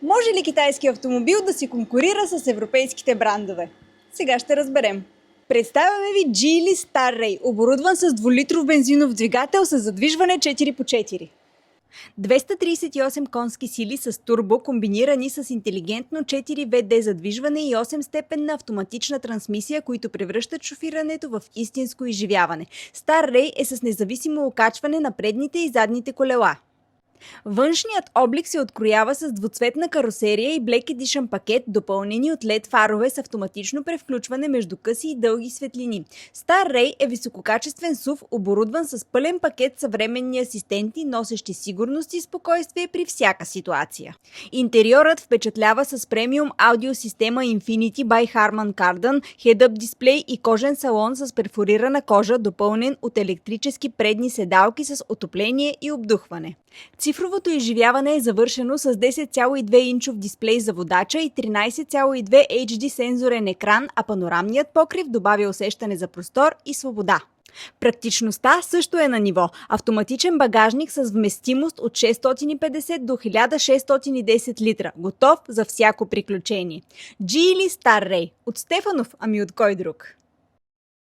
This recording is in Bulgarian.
Може ли китайски автомобил да си конкурира с европейските брандове? Сега ще разберем. Представяме ви Geely Starray, оборудван с 2-литров бензинов двигател с задвижване 4x4. 238 конски сили с турбо, комбинирани с интелигентно 4WD задвижване и 8-степенна автоматична трансмисия, които превръщат шофирането в истинско изживяване. Starray е с независимо окачване на предните и задните колела. Външният облик се откроява с двуцветна каросерия и Black Edition пакет, допълнени от LED фарове с автоматично превключване между къси и дълги светлини. Starray е висококачествен SUV, оборудван с пълен пакет съвременни асистенти, носещи сигурност и спокойствие при всяка ситуация. Интериорът впечатлява с премиум аудиосистема Infinity by Harman Kardon, head-up дисплей и кожен салон с перфорирана кожа, допълнен от електрически предни седалки с отопление и обдухване. Цифровото изживяване е завършено с 10,2-инчов дисплей за водача и 13,2 HD сензорен екран, а панорамният покрив добавя усещане за простор и свобода. Практичността също е на ниво. Автоматичен багажник с вместимост от 650 до 1610 литра, готов за всяко приключение. Geely Starray. От Стефанов, ами от кой друг?